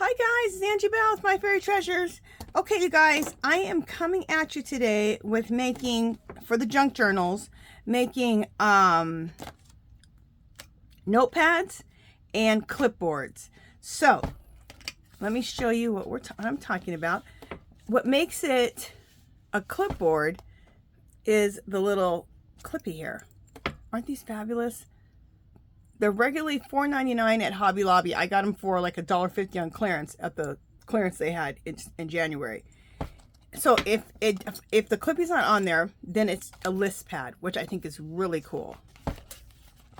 Hi guys, it's Angie Bell with My Fairy Treasures. Okay, you guys, I am coming at you today with making, for the junk journals, making notepads and clipboards. So, let me show you what I'm talking about. What makes it a clipboard is the little clippy here. Aren't these fabulous? They're regularly $4.99 at Hobby Lobby. I got them for like $1.50 on clearance at the clearance they had in January. So if the clippy's not on there, then it's a list pad, which I think is really cool.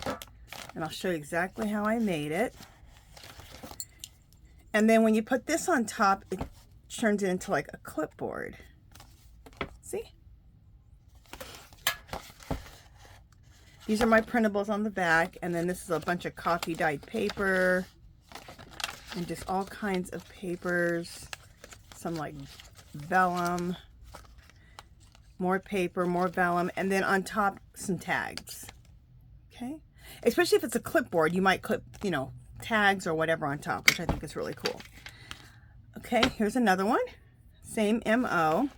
And I'll show you exactly how I made it. And then when you put this on top, it turns it into like a clipboard. See? These are my printables on the back, and then this is a bunch of coffee dyed paper and just all kinds of papers, some like vellum, more paper, more vellum, and then on top some tags. Okay, especially if it's a clipboard, you might clip, you know, tags or whatever on top, which I think is really cool. Okay, here's another one, same MO.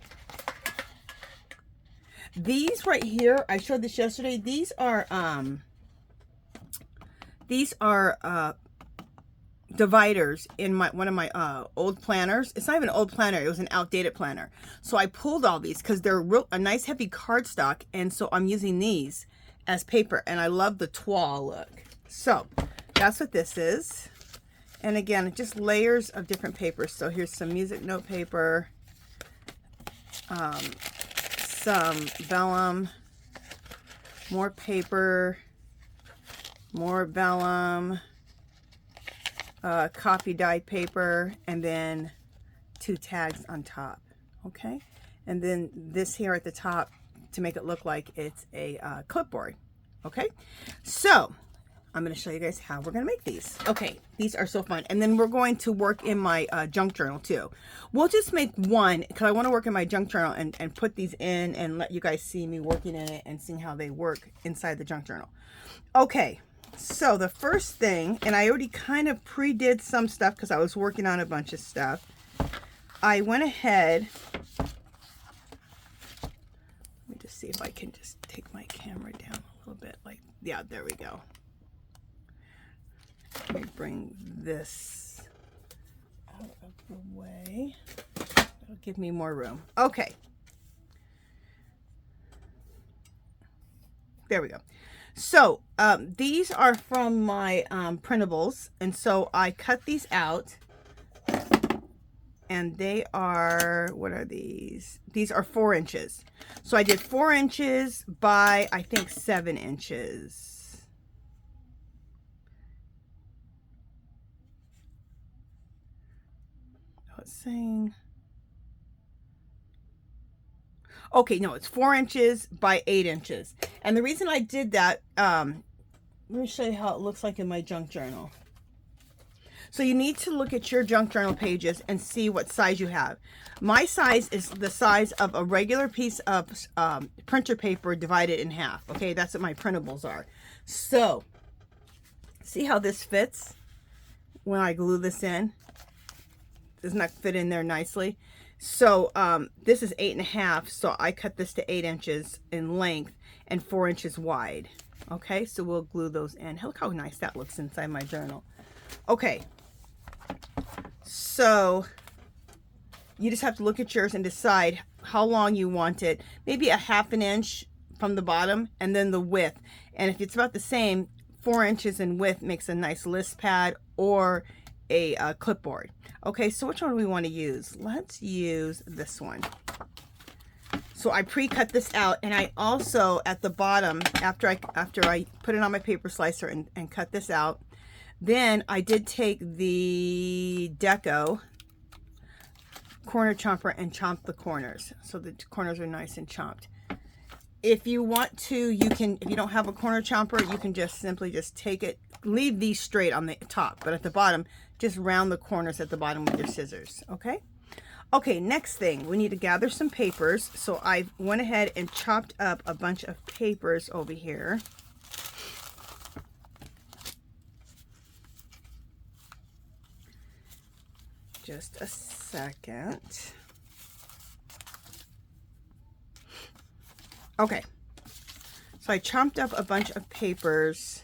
These right here, I showed this yesterday. These are dividers in one of my old planners. It's not even an old planner, it was an outdated planner. So I pulled all these because they're a nice heavy cardstock, and so I'm using these as paper, and I love the toile look. So that's what this is. And again, just layers of different papers. So here's some music note paper, some vellum, more paper, more vellum, coffee dyed paper, and then 2 tags on top. Okay, and then this here at the top to make it look like it's a clipboard. Okay, so I'm going to show you guys how we're going to make these. Okay, these are so fun. And then we're going to work in my junk journal too. We'll just make one because I want to work in my junk journal and put these in and let you guys see me working in it and seeing how they work inside the junk journal. Okay, so the first thing, and I already kind of pre-did some stuff because I was working on a bunch of stuff. I went ahead, let me just see if I can just take my camera down a little bit. Like, yeah, there we go. Let me bring this out of the way. That'll give me more room. Okay. There we go. So these are from my printables, and so I cut these out, and they are, what are these? These are 4 inches. So I did 4 inches by, I think, 7 inches. It's saying, okay, no, it's 4 inches by 8 inches. And the reason I did that, let me show you how it looks like in my junk journal. So you need to look at your junk journal pages and see what size you have. My size is the size of a regular piece of printer paper divided in half. Okay, that's what my printables are. So see how this fits when I glue this in? Does not fit in there nicely. So this is 8.5, so I cut this to 8 inches in length and 4 inches wide. Okay, so we'll glue those in. Look how nice that looks inside my journal. Okay, so you just have to look at yours and decide how long you want it. Maybe a 1/2 inch from the bottom, and then the width. And if it's about the same, 4 inches in width makes a nice list pad or a clipboard. Okay, so which one do we want to use? Let's use this one. So I pre-cut this out, and I also at the bottom, after I put it on my paper slicer and cut this out, then I did take the Deco corner chomper and chomp the corners, so the corners are nice and chomped. If you want to, you can, if you don't have a corner chomper, you can just simply just take it, leave these straight on the top, but at the bottom, just round the corners at the bottom with your scissors, okay? Okay, next thing, we need to gather some papers. So I went ahead and chopped up a bunch of papers over here. Just a second. Okay, so I chomped up a bunch of papers,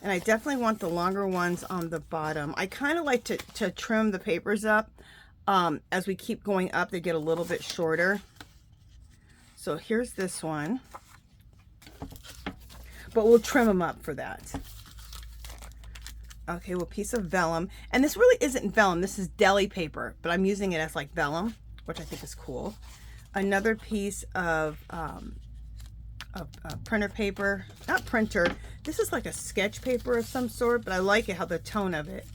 and I definitely want the longer ones on the bottom. I kind of like to trim the papers up. As we keep going up, they get a little bit shorter. So here's this one, but we'll trim them up for that. Okay, well, piece of vellum, and this really isn't vellum, this is deli paper, but I'm using it as like vellum, which I think is cool. Another piece of printer paper, not printer, this is like a sketch paper of some sort, but I like it, how the tone of it.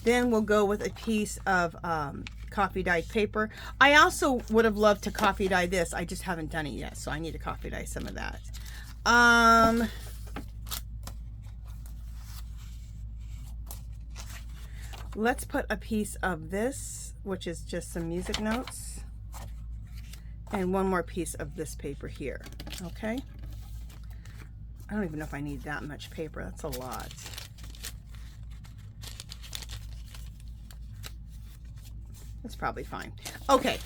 Then we'll go with a piece of coffee dyed paper. I also would have loved to coffee dye this, I just haven't done it yet, so I need to coffee dye some of that. Let's put a piece of this, which is just some music notes, and one more piece of this paper here. Okay, I don't even know if I need that much paper, that's a lot. That's probably fine. Okay,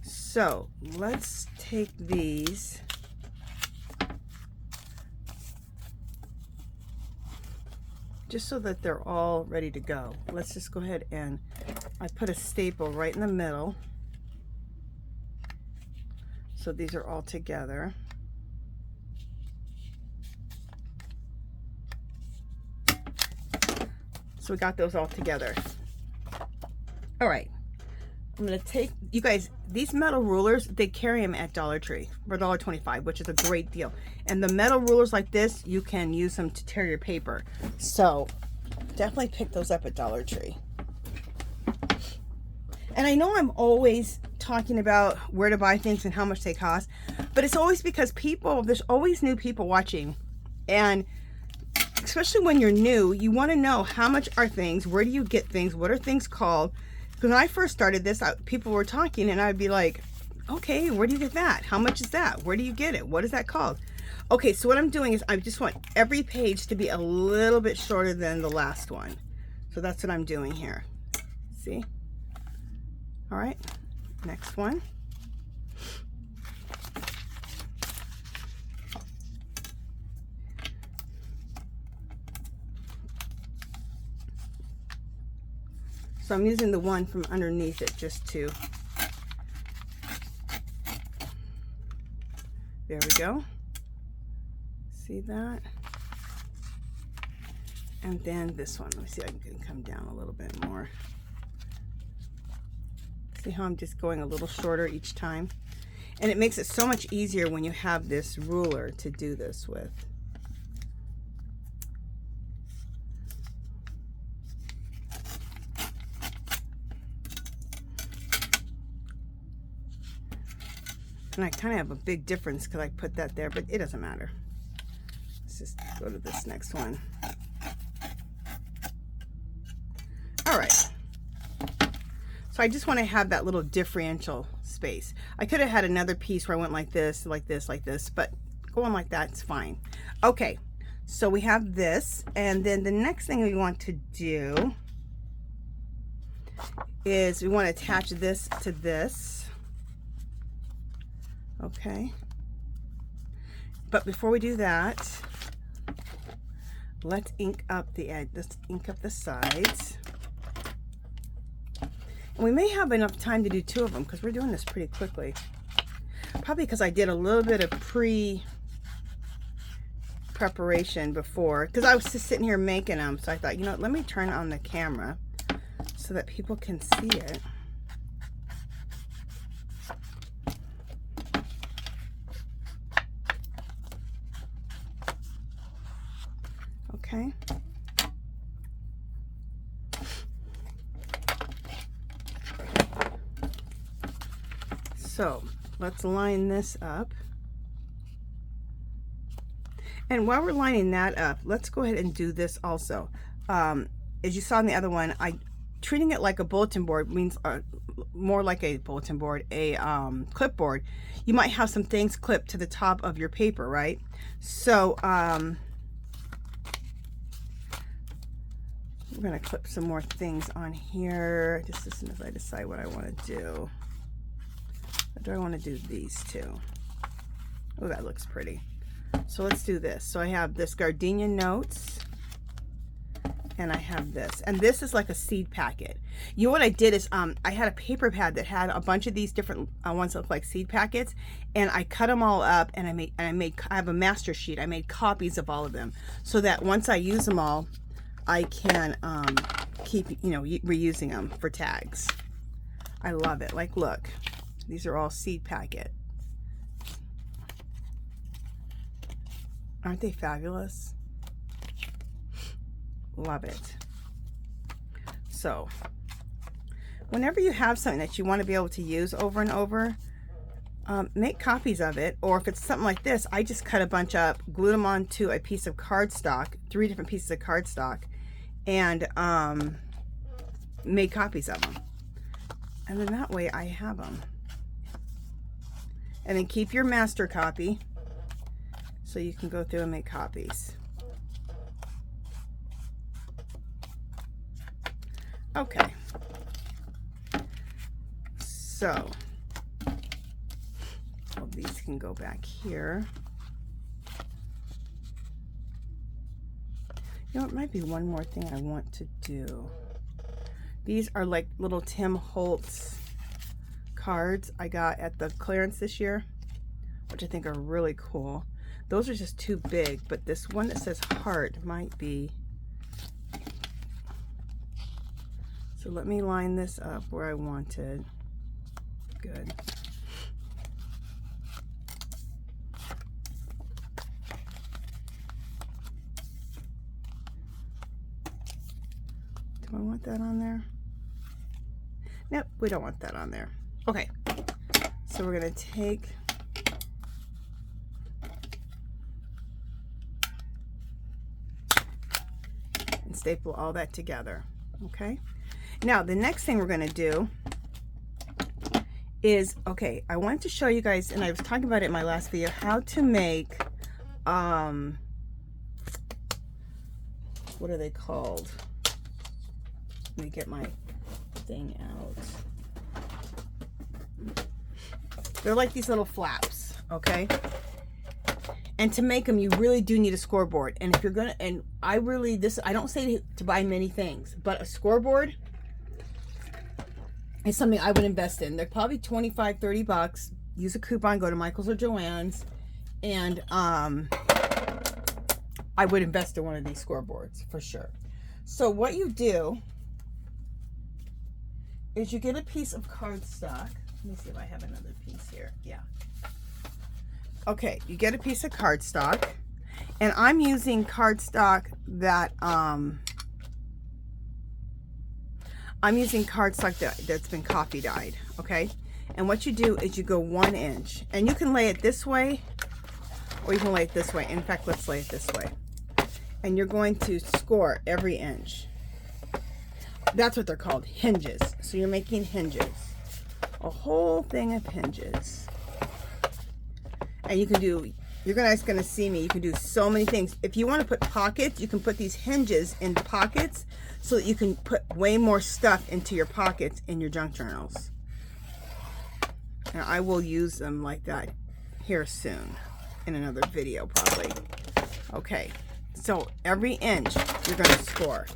so let's take these just so that they're all ready to go. Let's just go ahead and I put a staple right in the middle. So these are all together. So we got those all together. All right, I'm gonna take, you guys, these metal rulers, they carry them at Dollar Tree for $1.25, which is a great deal. And the metal rulers like this, you can use them to tear your paper. So definitely pick those up at Dollar Tree. And I know I'm always talking about where to buy things and how much they cost, but it's always because people, there's always new people watching. And especially when you're new, you want to know how much are things, where do you get things, what are things called? Because when I first started this, people were talking and I'd be like, okay, where do you get that? How much is that? Where do you get it? What is that called? Okay, so what I'm doing is I just want every page to be a little bit shorter than the last one. So that's what I'm doing here. See? All right, next one. So I'm using the one from underneath it just to, there we go. See that? And then this one, let me see if I can come down a little bit more. See how I'm just going a little shorter each time? And it makes it so much easier when you have this ruler to do this with. And I kind of have a big difference because I put that there, but it doesn't matter. Let's just go to this next one. All right. So I just want to have that little differential space. I could have had another piece where I went like this, like this, like this, but going like that, it's fine. Okay, so we have this, and then the next thing we want to do is we want to attach this to this. Okay, but before we do that, let's ink up the edge. Let's ink up the sides. And we may have enough time to do two of them because we're doing this pretty quickly. Probably because I did a little bit of preparation before, because I was just sitting here making them. So I thought, you know what, let me turn on the camera so that people can see it. Okay. So let's line this up. And while we're lining that up, let's go ahead and do this also. As you saw in the other one, treating it like a bulletin board means more like a bulletin board, a clipboard. You might have some things clipped to the top of your paper, right? So We're going to clip some more things on here just as soon as I decide what I want to do. Or do I want to do these two? Oh, that looks pretty. So let's do this. So I have this Gardenia Notes, and I have this, and this is like a seed packet. You know what I did is I had a paper pad that had a bunch of these different ones that look like seed packets, and I cut them all up, and I have a master sheet. I made copies of all of them so that once I use them all, I can keep, you know, reusing them for tags. I love it. Like, look, these are all seed packet. Aren't they fabulous? Love it. So whenever you have something that you want to be able to use over and over, make copies of it. Or if it's something like this, I just cut a bunch up, glued them onto a piece of cardstock, 3 different pieces of cardstock, and made copies of them. And then that way I have them. And then keep your master copy so you can go through and make copies. Okay, so all these can go back here. You know, it might be one more thing I want to do. These are like little Tim Holtz cards I got at the clearance this year, which I think are really cool. Those are just too big, but this one that says heart might be. So let me line this up where I wanted. Good. Do I want that on there? Nope, we don't want that on there. Okay, so we're gonna take and staple all that together, okay? Now, the next thing we're going to do is, okay, I wanted to show you guys, and I was talking about it in my last video, how to make, what are they called? Let me get my thing out. They're like these little flaps, okay? And to make them, you really do need a scoreboard. And if you're going to, and I don't say to buy many things, but a scoreboard is something I would invest in. They're probably 25, 30 bucks. Use a coupon, go to Michael's or Joann's, and I would invest in one of these scoreboards for sure. So what you do is you get a piece of cardstock. Let me see if I have another piece here. Yeah. Okay, you get a piece of cardstock, and I'm using cardstock that that's been coffee dyed, okay? And what you do is you go 1 inch, and you can lay it this way, or you can lay it this way. In fact, let's lay it this way. And you're going to score every inch. That's what they're called, hinges. So you're making hinges, a whole thing of hinges. And you can do, you're guys gonna see me, you can do so many things. If you want to put pockets, you can put these hinges into pockets so that you can put way more stuff into your pockets in your junk journals. And I will use them like that here soon in another video probably. Okay, so every inch you're gonna score.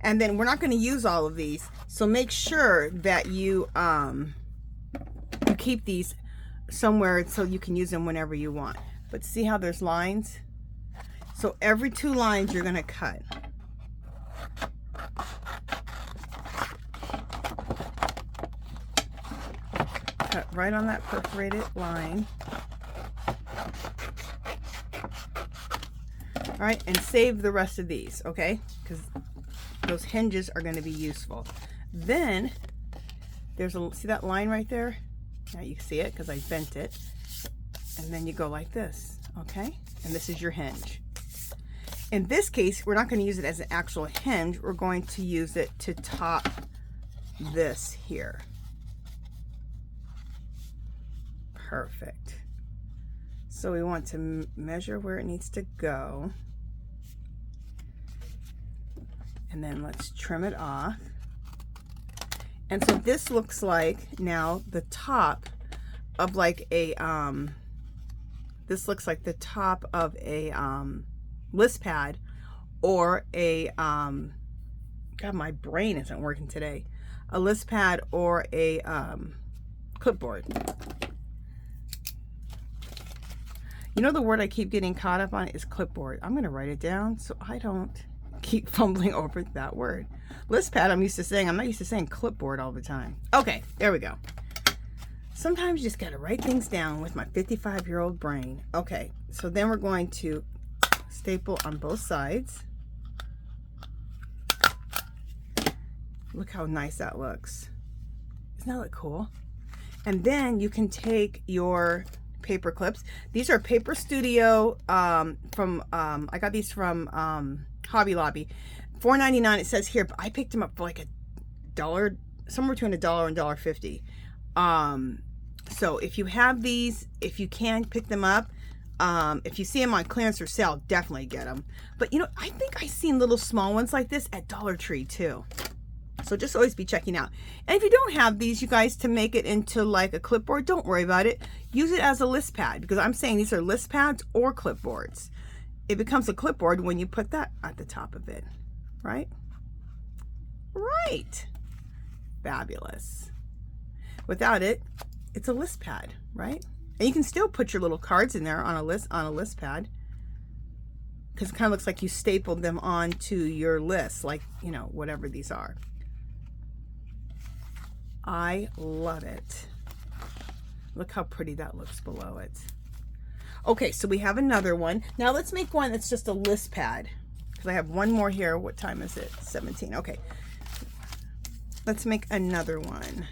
And then we're not gonna use all of these, so make sure that you keep these somewhere so you can use them whenever you want. But see how there's lines? So every 2 lines you're going to cut. Cut right on that perforated line. All right, and save the rest of these, okay? Because those hinges are going to be useful. Then there's a, see that line right there? Now you can see it because I bent it. And then you go like this, okay? And this is your hinge. In this case, we're not going to use it as an actual hinge. We're going to use it to top this here. Perfect. So we want to measure where it needs to go. And then let's trim it off. And so this looks like now the top of like a, this looks like the top of a list pad or a, God, my brain isn't working today. A list pad or a clipboard. You know, the word I keep getting caught up on is clipboard. I'm going to write it down so I don't keep fumbling over that word. List pad, I'm used to saying. I'm not used to saying clipboard all the time. Okay, there we go. Sometimes you just got to write things down with my 55-year-old brain. Okay, so then we're going to staple on both sides. Look how nice that looks. Doesn't that look cool? And then you can take your paper clips. These are Paper Studio from, I got these from Hobby Lobby. $4.99 it says here, but I picked them up for like $1, somewhere between $1 and $1.50. So if you have these, if you can pick them up, if you see them on clearance or sale, definitely get them. But you know, I think I've seen little small ones like this at Dollar Tree too. So just always be checking out. And if you don't have these, you guys, to make it into like a clipboard, don't worry about it. Use it as a list pad, because I'm saying these are list pads or clipboards. It becomes a clipboard when you put that at the top of it, right? Right. Fabulous. Without it, it's a list pad, right? And you can still put your little cards in there on a list pad, because it kind of looks like you stapled them onto your list, like, you know, whatever these are. I love it. Look how pretty that looks below it. Okay, so we have another one. Now let's make one that's just a list pad, because I have one more here. What time is it? 17. Okay. Let's make another one.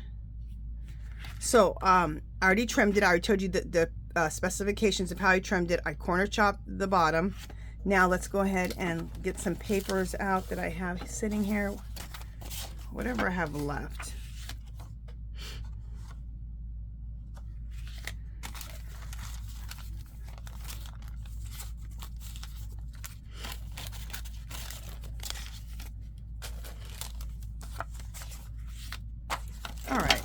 So I already trimmed it. I already told you the specifications of how I trimmed it. I corner chopped the bottom. Now let's go ahead and get some papers out that I have sitting here. Whatever I have left. All right.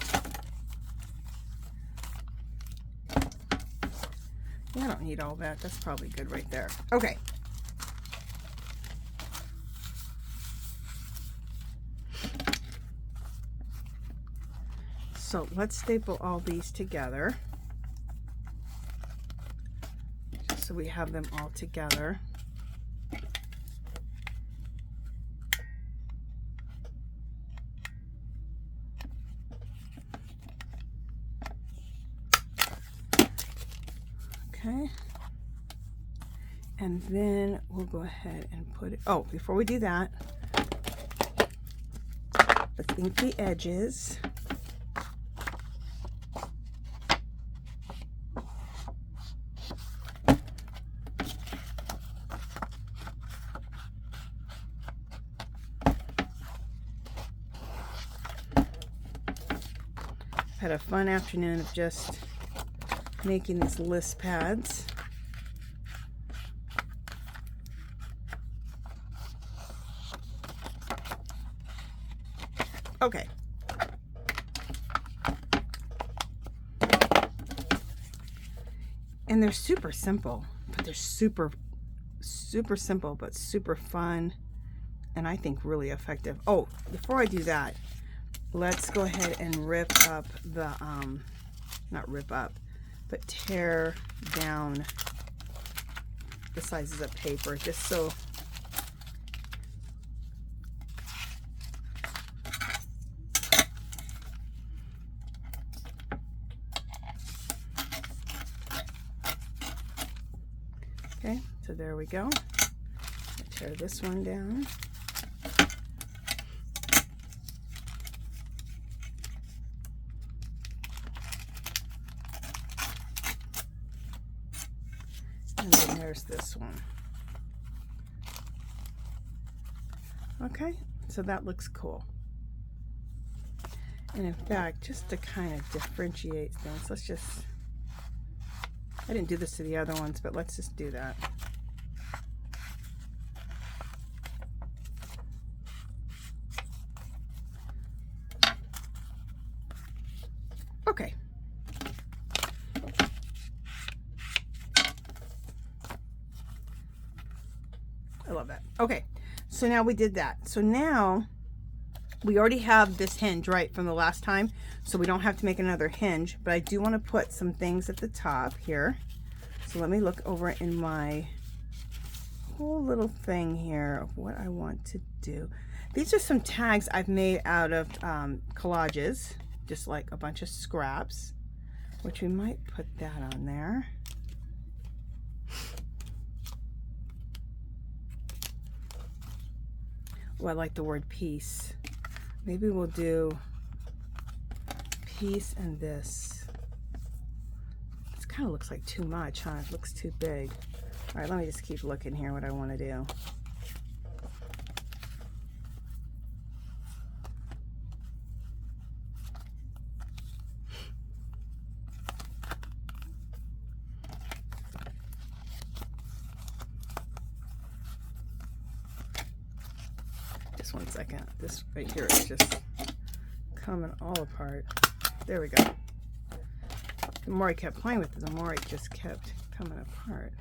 I don't need all that. That's probably good right there. Okay. So let's staple all these together, just so we have them all together. Okay. And then we'll go ahead and put it, oh, before we do that, let's ink the edges. Had a fun afternoon of just making these list pads. Okay. And they're super simple, but they're super simple, but super fun, and I think really effective. Oh, before I do that, let's go ahead and rip up the, not rip up, but tear down the sizes of paper, just so okay, so there we go. I'll tear this one down. And then there's this one. Okay, so that looks cool. And in fact, just to kind of differentiate things, let's just, I didn't do this to the other ones, but let's just do that. Okay. I love that. Okay, so now we did that. So now we already have this hinge, right, from the last time, so we don't have to make another hinge, but I do want to put some things at the top here. So let me look over in my whole little thing here of what I want to do. These are some tags I've made out of collages, just like a bunch of scraps, which we might put that on there. Oh, I like the word peace. Maybe we'll do peace and this. This kind of looks like too much, huh? It looks too big. All right, let me just keep looking here what I want to do. Just 1 second. This right here is just coming all apart. There we go. The more I kept playing with it, the more it just kept coming apart.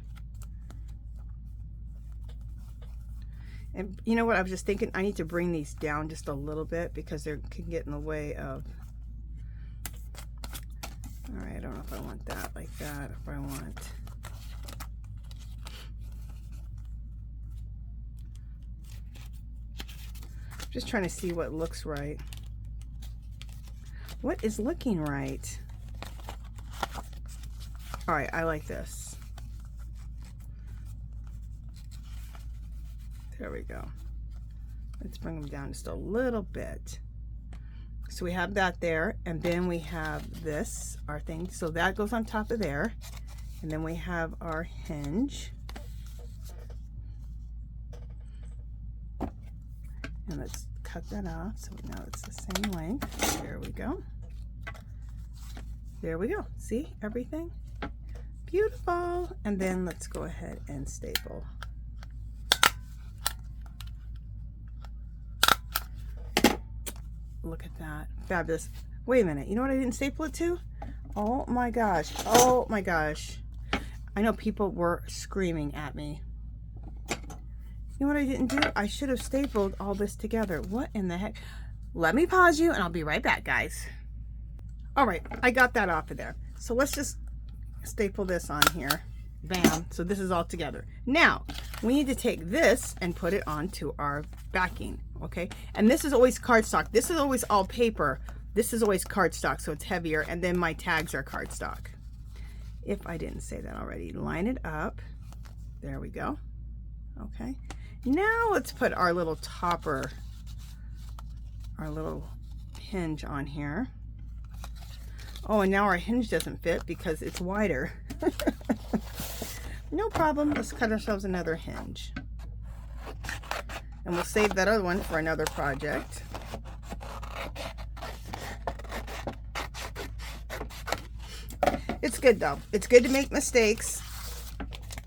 And you know what? I was just thinking I need to bring these down just a little bit because they can get in the way of... All right, I don't know if I want that like that, if I want... Just trying to see what looks right. What is looking right? All right, I like this. There we go. Let's bring them down just a little bit. So we have that there, and then we have this, our thing. So that goes on top of there. And then we have our hinge. And let's cut that off so now it's the same length. There we go. There we go. See everything? Beautiful. And then let's go ahead and staple. Look at that. Fabulous. Wait a minute. You know what I didn't staple it to? Oh my gosh. Oh my gosh. I know people were screaming at me. You know what I didn't do? I should have stapled all this together. What in the heck? Let me pause you and I'll be right back, guys. All right, I got that off of there. So let's just staple this on here. Bam. So this is all together. Now, we need to take this and put it onto our backing, okay? And this is always cardstock. This is always all paper. This is always cardstock, so it's heavier. And then my tags are cardstock. If I didn't say that already, line it up. There we go. Okay. Now let's put our little topper, our little hinge on here. Oh, and now our hinge doesn't fit because it's wider. No problem. Let's cut ourselves another hinge. And we'll save that other one for another project. It's good though. It's good to make mistakes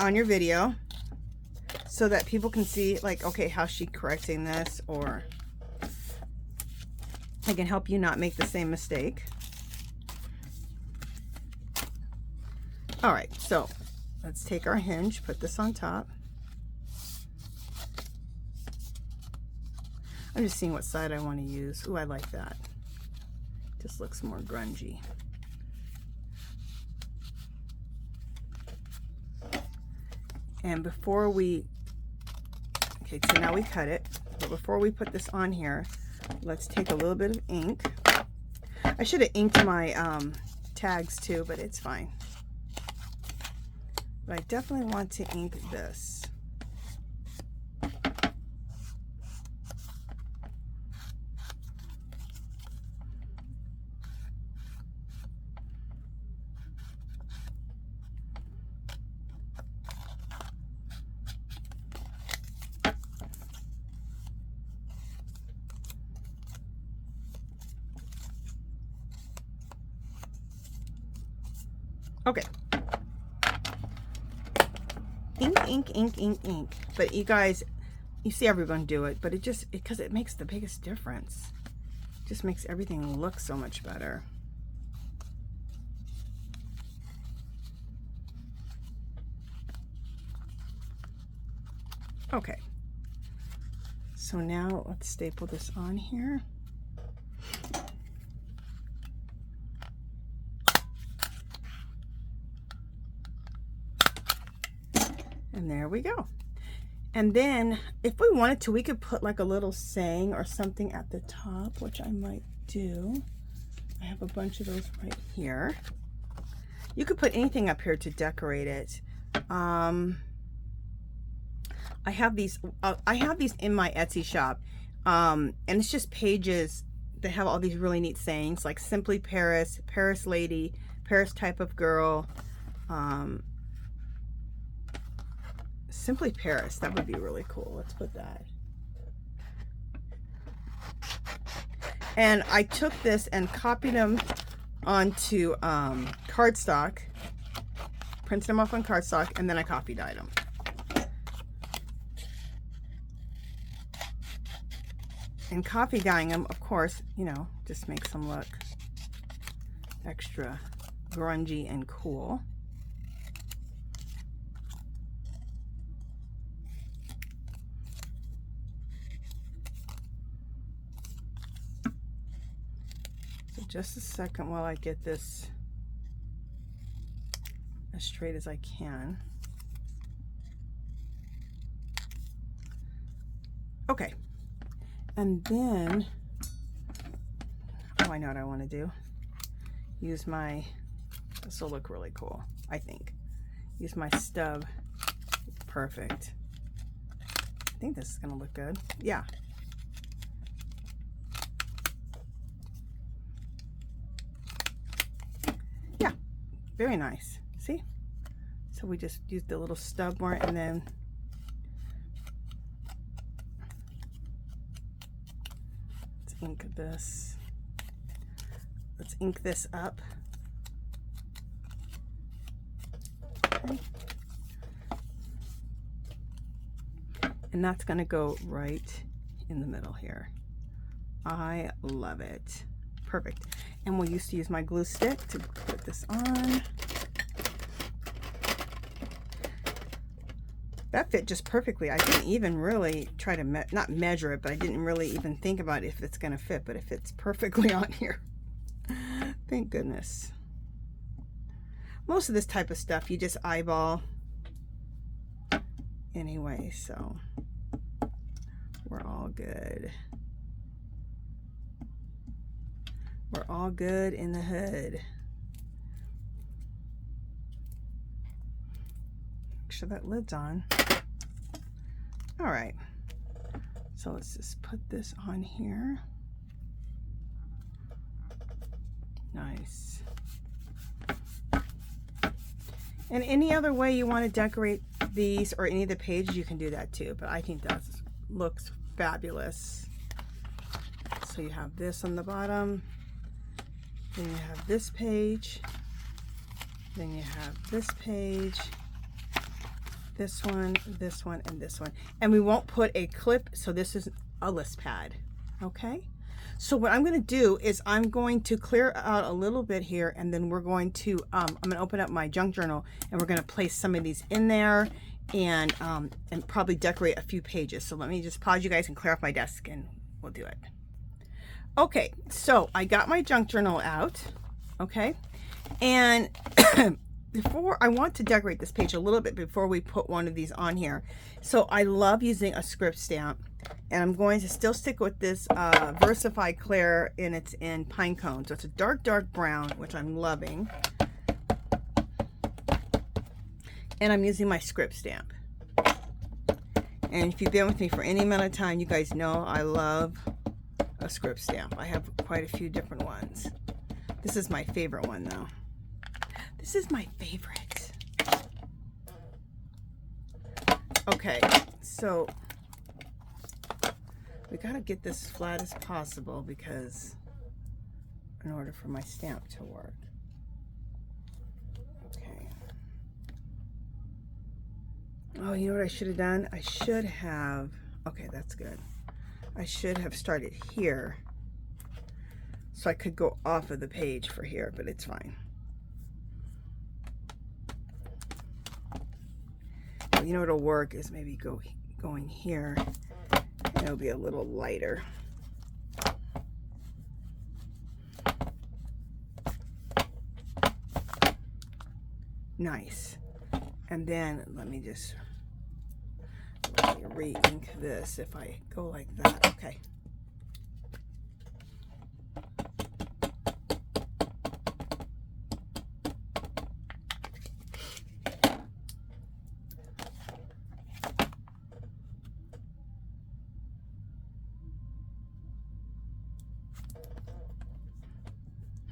on your video so that people can see, like, okay, how's she correcting this, or I can help you not make the same mistake. All right, so let's take our hinge, put this on top. I'm just seeing what side I want to use. Ooh, I like that. Just looks more grungy. And before we, okay, so now we cut it, but before we put this on here, let's take a little bit of ink. I should have inked my tags too, but it's fine. But I definitely want to ink this. Okay. Ink, ink, ink, ink, ink. But you guys, you see everyone do it, but it just, because it makes the biggest difference. It just makes everything look so much better. Okay. So now let's staple this on here. And there we go. And then if we wanted to, we could put like a little saying or something at the top, which I might do. I have a bunch of those right here. You could put anything up here to decorate it. I have these in my Etsy shop. And it's just pages that have all these really neat sayings like Simply Paris, Paris Lady, Paris Type of Girl, Simply Paris. That would be really cool. Let's put that. And I took this and copied them onto cardstock, printed them off on cardstock, and then I copy dyed them. And copy dyeing them, of course, you know, just makes them look extra grungy and cool. So just a second while I get this as straight as I can. Okay. And then, oh, I know what I want to do. Use my, this will look really cool, I think. Use my stub. Perfect. I think this is going to look good. Yeah. Yeah, very nice. See? So we just used the little stub more and then ink this. Let's ink this up. Okay. And that's going to go right in the middle here. I love it. Perfect. And we'll used to use my glue stick to put this on. That fit just perfectly. I didn't even really try to, not measure it, but I didn't really even think about if it's going to fit, but it fits perfectly on here. Thank goodness. Most of this type of stuff, you just eyeball anyway, so we're all good. We're all good in the hood. Make sure that lid's on. All right, so let's just put this on here. Nice. And any other way you want to decorate these or any of the pages, you can do that too, but I think that looks fabulous. So you have this on the bottom, then you have this page, then you have this page, this one, and this one. And we won't put a clip, so this is a list pad, okay? So what I'm going to do is I'm going to clear out a little bit here, and then we're going to, I'm going to open up my junk journal, and we're going to place some of these in there and probably decorate a few pages. So let me just pause you guys and clear off my desk, and we'll do it. Okay, so I got my junk journal out, okay? And before, I want to decorate this page a little bit before we put one of these on here. So I love using a script stamp, and I'm going to still stick with this Versified Claire, and it's in Pine Cone. So it's a dark brown, which I'm loving. And I'm using my script stamp. And if you've been with me for any amount of time, you guys know I love a script stamp. I have quite a few different ones. This is my favorite one though. This is my favorite. Okay, so we gotta get this as flat as possible because in order for my stamp to work. Okay. Oh, you know what I should have done? I should have, okay, that's good. I should have started here so I could go off of the page for here, but it's fine. You know what'll work is maybe go going here, it'll be a little lighter. Nice. And then let me just re-ink this if I go like that. Okay.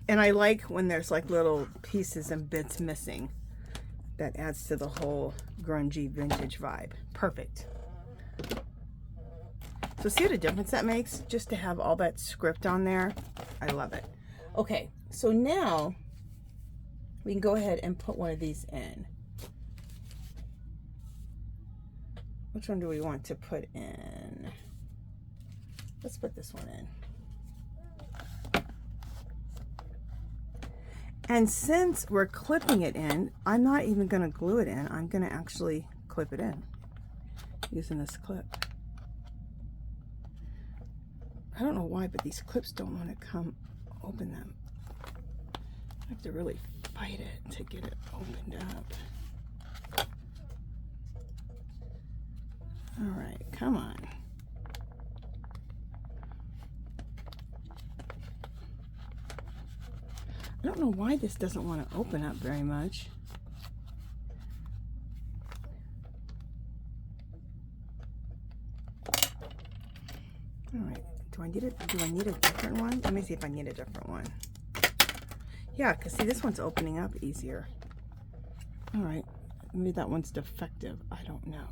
And I like when there's like little pieces and bits missing. That adds to the whole grungy vintage vibe. Perfect. So see what a difference that makes? Just to have all that script on there. I love it. Okay, so now we can go ahead and put one of these in. Which one do we want to put in? Let's put this one in. And since we're clipping it in, I'm not even going to glue it in. I'm going to actually clip it in using this clip. I don't know why, but these clips don't want to come open them. I have to really fight it to get it opened up. All right, come on. I don't know why this doesn't want to open up very much. All right, do I need a different one? Let me see if I need a different one. Yeah, because see, this one's opening up easier. All right, maybe that one's defective. I don't know.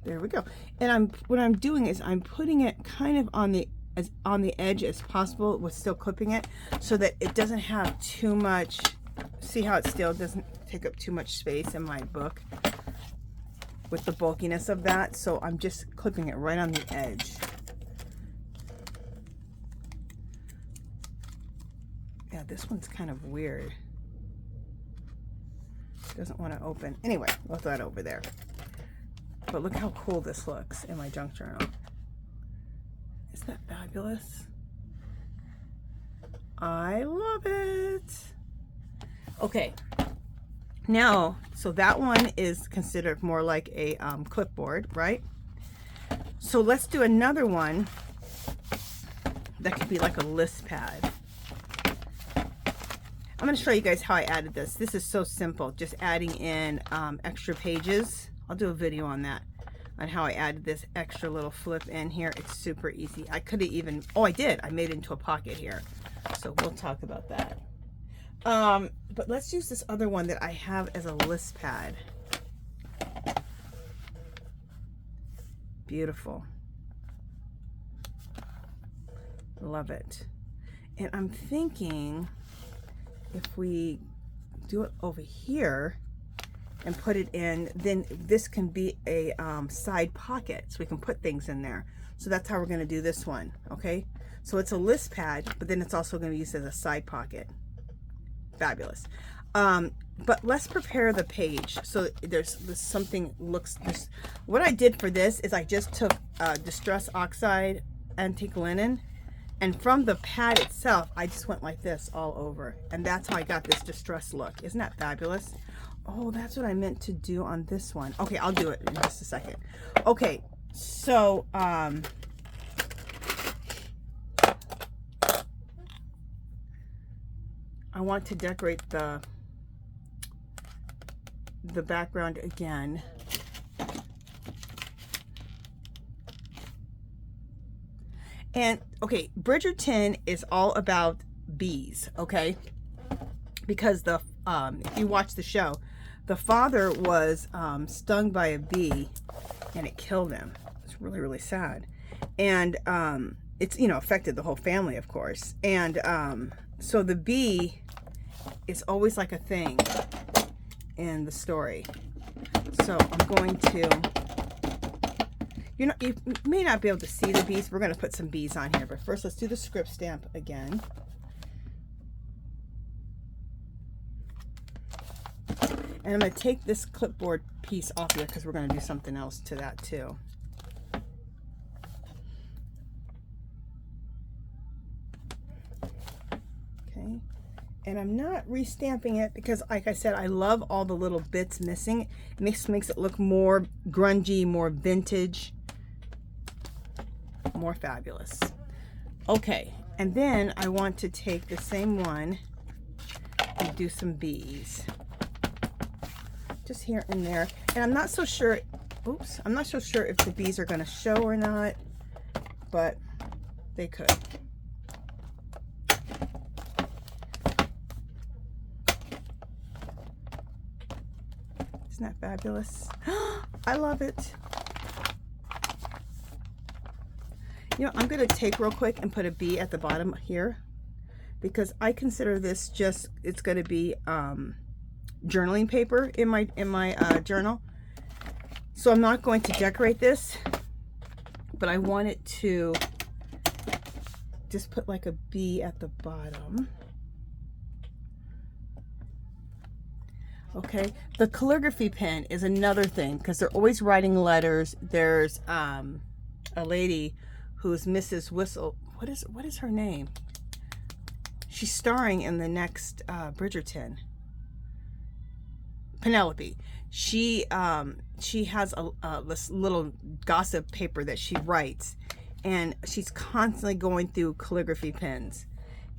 There we go. And what I'm doing is I'm putting it kind of on the edge as possible with still clipping it so that it doesn't have too much. See how it still doesn't take up too much space in my book with the bulkiness of that. So I'm just clipping it right on the edge. Yeah, this one's kind of weird. It doesn't want to open. Anyway, we'll throw that over there. But look how cool this looks in my junk journal. Isn't that fabulous? I love it. Okay. Now, so that one is considered more like a clipboard, right? So let's do another one that could be like a list pad. I'm going to show you guys how I added this. This is so simple, just adding in extra pages. I'll do a video on that, on how I added this extra little flip in here. It's super easy. I could have even, oh, I did. I made it into a pocket here. So we'll talk about that. But let's use this other one that I have as a list pad. Beautiful. Love it. And I'm thinking if we do it over here and put it in, then this can be a side pocket, so we can put things in there. So that's how we're going to do this one. Okay, so it's a list pad, but then it's also going to be used as a side pocket. Fabulous. But let's prepare the page. So there's something looks this. What I did for this is I just took Distress Oxide Antique Linen, and from the pad itself I just went like this all over, and that's how I got this distressed look. Isn't that fabulous? Oh, that's what I meant to do on this one. Okay, I'll do it in just a second. Okay, so I want to decorate the background again. And okay, Bridgerton is all about bees, okay? Because the if you watch the show, the father was stung by a bee and it killed him. It's really, really sad. And it's, you know, affected the whole family, of course. And so the bee is always like a thing in the story. So I'm going to, you may not be able to see the bees. We're going to put some bees on here, but first let's do the script stamp again. And I'm going to take this clipboard piece off here because we're going to do something else to that too. Okay. And I'm not restamping it because, like I said, I love all the little bits missing. It makes it look more grungy, more vintage, more fabulous. Okay, and then I want to take the same one and do some bees. Just here and there. And I'm not so sure, oops, I'm not so sure if the bees are going to show or not, but they could. Isn't that fabulous? I love it. You know, I'm going to take real quick and put a bee at the bottom here because I consider this just, it's going to be journaling paper in my journal. So I'm not going to decorate this, but I want it to just put like a bee at the bottom. Okay, the calligraphy pen is another thing because they're always writing letters. There's a lady who's Mrs. Whistle. What is her name? She's starring in the next Bridgerton. Penelope. She has this little gossip paper that she writes, and she's constantly going through calligraphy pens.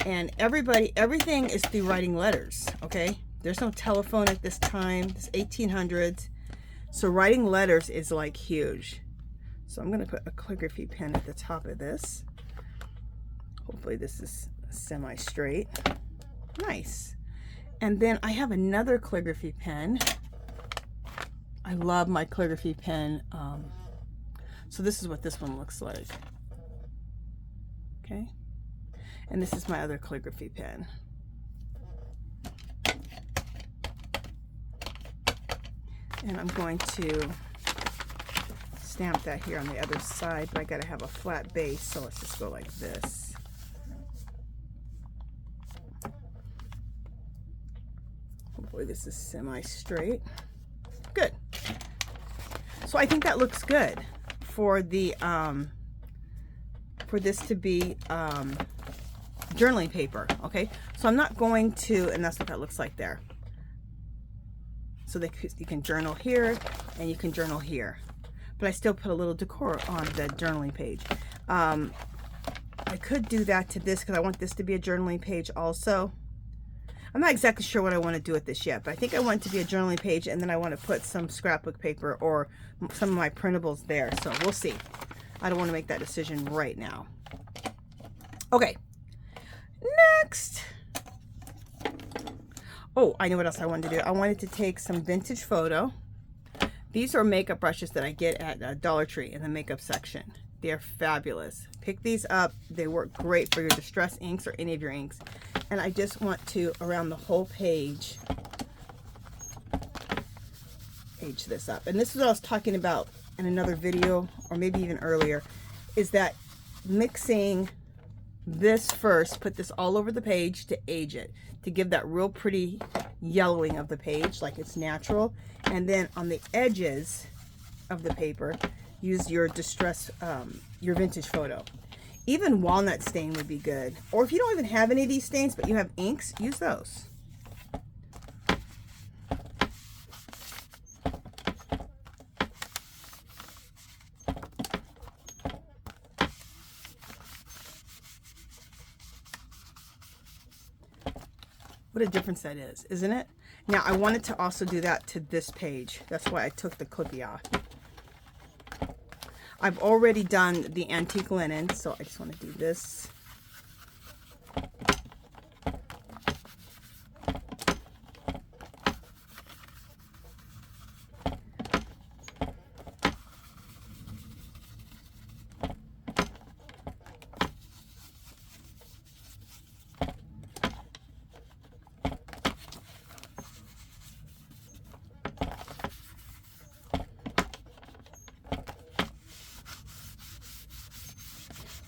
And everything is through writing letters. Okay. There's no telephone at this time. It's 1800s. So writing letters is like huge. So I'm going to put a calligraphy pen at the top of this. Hopefully this is semi-straight. Nice. And then I have another calligraphy pen. I love my calligraphy pen. So this is what this one looks like. Okay. And this is my other calligraphy pen. And I'm going to stamp that here on the other side, but I gotta have a flat base, so let's just go like this. Hopefully this is semi-straight. Good. So I think that looks good for the for this to be journaling paper. Okay, so I'm not going to, and that's what that looks like there. So you can journal here and you can journal here. But I still put a little decor on the journaling page. I could do that to this because I want this to be a journaling page also. I'm not exactly sure what I want to do with this yet, but I think I want it to be a journaling page, and then I want to put some scrapbook paper or some of my printables there. So we'll see. I don't want to make that decision right now. Okay. Next. Oh, I know what else I wanted to do. I wanted to take some vintage photo. These are makeup brushes that I get at Dollar Tree in the makeup section. They're fabulous. Pick these up. They work great for your distress inks or any of your inks. And I just want to, around the whole page, age this up. And this is what I was talking about in another video, or maybe even earlier, is that mixing this first, put this all over the page to age it, to give that real pretty yellowing of the page like it's natural. And then on the edges of the paper, use your distress, your vintage photo. Even walnut stain would be good. Or if you don't even have any of these stains, but you have inks, use those. What a difference that is, isn't it? Now, I wanted to also do that to this page. That's why I took the clippy off. I've already done the antique linen, so I just want to do this.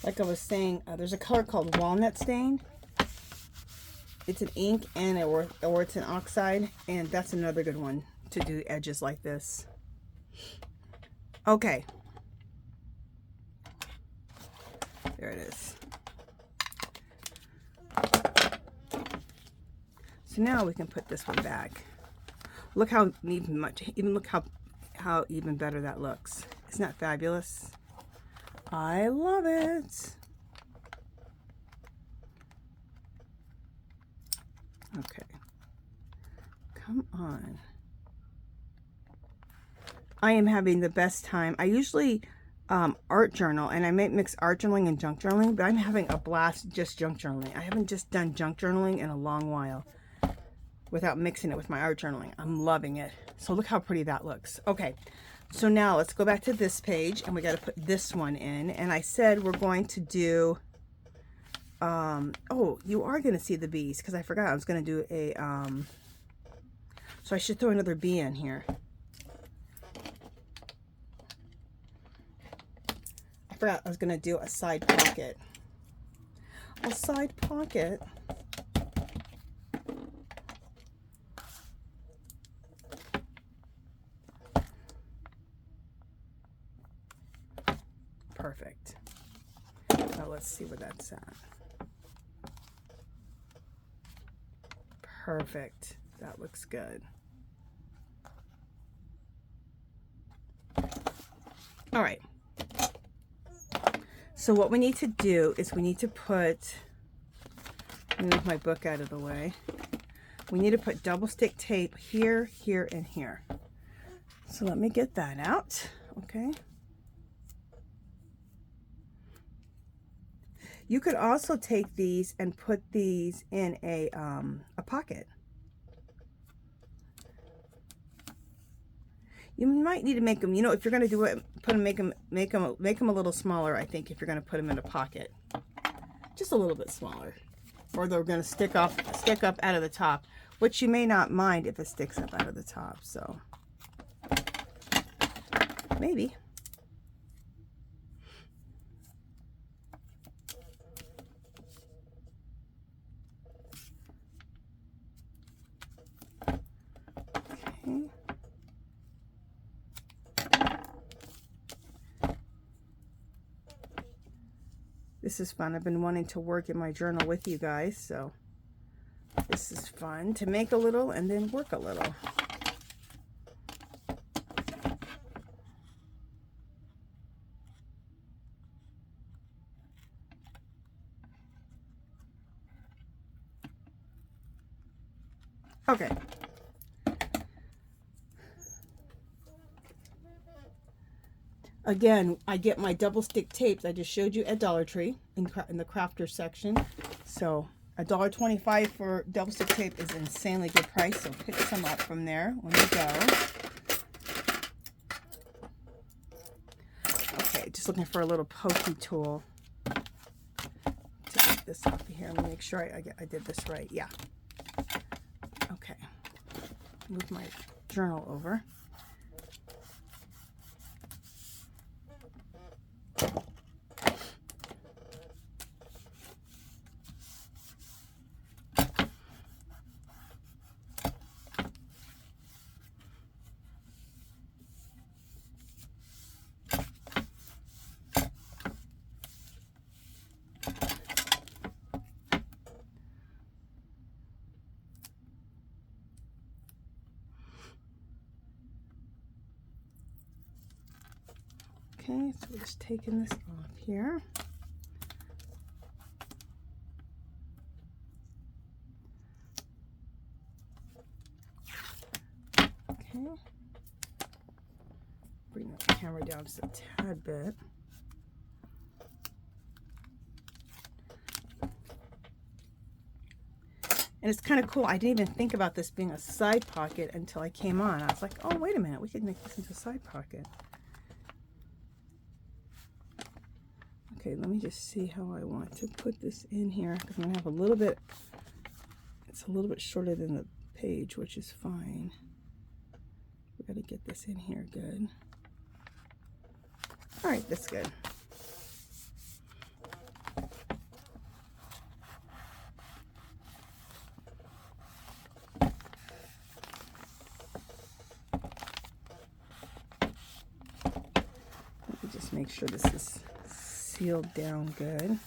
Like I was saying, there's a color called walnut stain. It's an ink and or it's an oxide, and that's another good one to do edges like this. Okay. There it is. So now we can put this one back. Look how look how even better that looks. Isn't that fabulous? I love it. Okay. Come on. I am having the best time. I usually art journal, and I might mix art journaling and junk journaling, but I'm having a blast just junk journaling. I haven't just done junk journaling in a long while without mixing it with my art journaling. I'm loving it. So look how pretty that looks. Okay, so now let's go back to this page, and we got to put this one in. And I said we're going to do, oh, you are going to see the bees, because I forgot I was going to do a, so I should throw another bee in here. I forgot I was going to do a side pocket. A side pocket. Perfect. Now let's see where that's at. Perfect. That looks good. All right. So what we need to do is we need to put, let me move my book out of the way. We need to put double stick tape here, here, and here. So let me get that out. Okay. You could also take these and put these in a pocket. You might need to make them, you know, if you're going to do it, make them a little smaller, I think, if you're going to put them in a pocket. Just a little bit smaller. Or they're going to stick up out of the top, which you may not mind if it sticks up out of the top, so maybe. Okay. This is fun. I've been wanting to work in my journal with you guys, so this is fun to make a little and then work a little. Okay. Again, I get my double stick tapes I just showed you at Dollar Tree in the crafter section. So $1.25 for double stick tape is an insanely good price. So pick some up from there when you go. Okay, just looking for a little pokey tool to get this off of here. Let me make sure I did this right. Yeah. Okay. Move my journal over. Okay, so we're just taking this off here. Okay. Bring the camera down just a tad bit. And it's kind of cool. I didn't even think about this being a side pocket until I came on. I was like, oh, wait a minute. We could make this into a side pocket. Okay, let me just see how I want to put this in here, because I'm going to have a little bit, it's a little bit shorter than the page, which is fine. We got to get this in here good. All right, that's good. make sure this is sealed down good.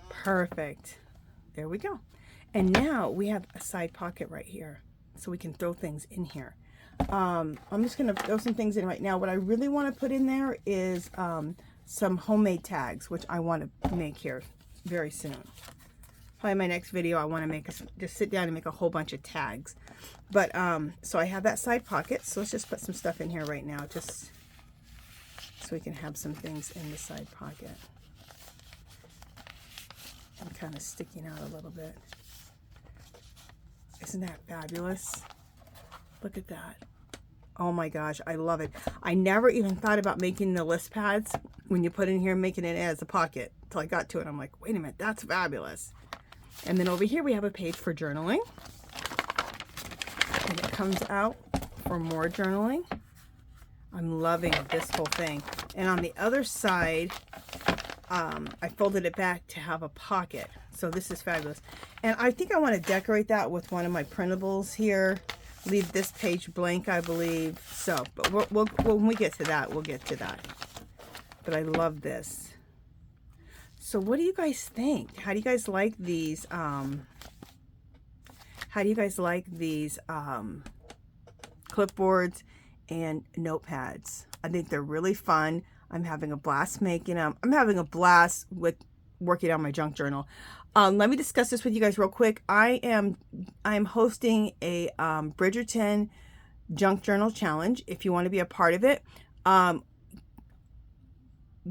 Perfect. There we go. And now we have a side pocket right here, so we can throw things in here. I'm just going to throw some things in right now. What I really want to put in there is some homemade tags, which I want to make here very soon. Probably my next video, I want to make just sit down and make a whole bunch of tags. But so I have that side pocket. So let's just put some stuff in here right now, just so we can have some things in the side pocket. I'm kind of sticking out a little bit. Isn't that fabulous? Look at that. Oh my gosh, I love it. I never even thought about making the list pads when you put in here, making it as a pocket, until I got to it. I'm like, wait a minute, that's fabulous. And then over here we have a page for journaling. And it comes out for more journaling. I'm loving this whole thing. And on the other side, I folded it back to have a pocket. So this is fabulous. And I think I want to decorate that with one of my printables here. Leave this page blank, I believe. So, but when we get to that, we'll get to that. But I love this. So what do you guys think? How do you guys like these? How do you guys like these clipboards and notepads? I think they're really fun. I'm having a blast making them. I'm having a blast with working on my junk journal. Let me discuss this with you guys real quick. I am hosting a Bridgerton junk journal challenge. If you want to be a part of it, go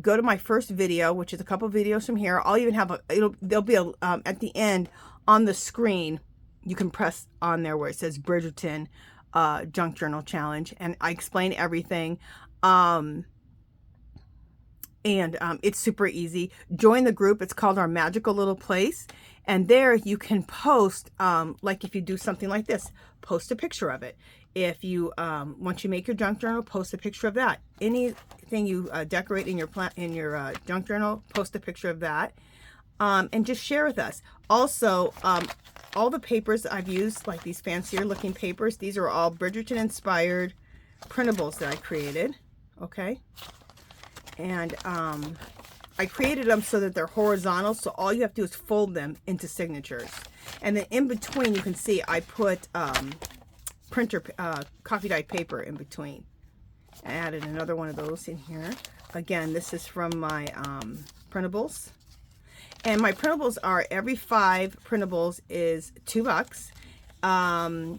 to my first video, which is a couple videos from here. I'll even have there'll be a at the end on the screen. You can press on there where it says Bridgerton junk journal challenge, and I explain everything. It's super easy. Join the group. It's called Our Magical Little Place. And there you can post, like if you do something like this, post a picture of it. If you, once you make your junk journal, post a picture of that. Anything you decorate in your junk journal, post a picture of that. And just share with us. Also, all the papers I've used, like these fancier looking papers, these are all Bridgerton inspired printables that I created. Okay. And I created them so that they're horizontal, so all you have to do is fold them into signatures. And then in between, you can see I put printer coffee dyed paper in between. I added another one of those in here. Again, this is from my printables. And my printables are, every 5 printables is $2.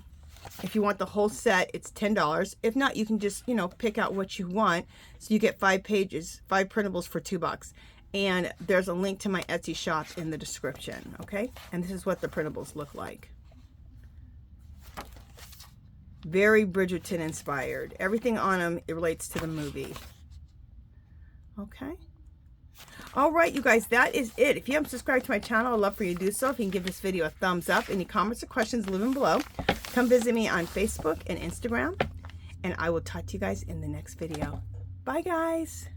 If you want the whole set, it's $10. If not, you can just, pick out what you want. So you get 5 pages, 5 printables for $2. And there's a link to my Etsy shop in the description, okay? And this is what the printables look like. Very Bridgerton inspired. Everything on them, it relates to the movie. Okay. All right, you guys, that is it. If you haven't subscribed to my channel, I'd love for you to do so. If you can give this video a thumbs up. Any comments or questions, leave them below. Come visit me on Facebook and Instagram. And I will talk to you guys in the next video. Bye, guys.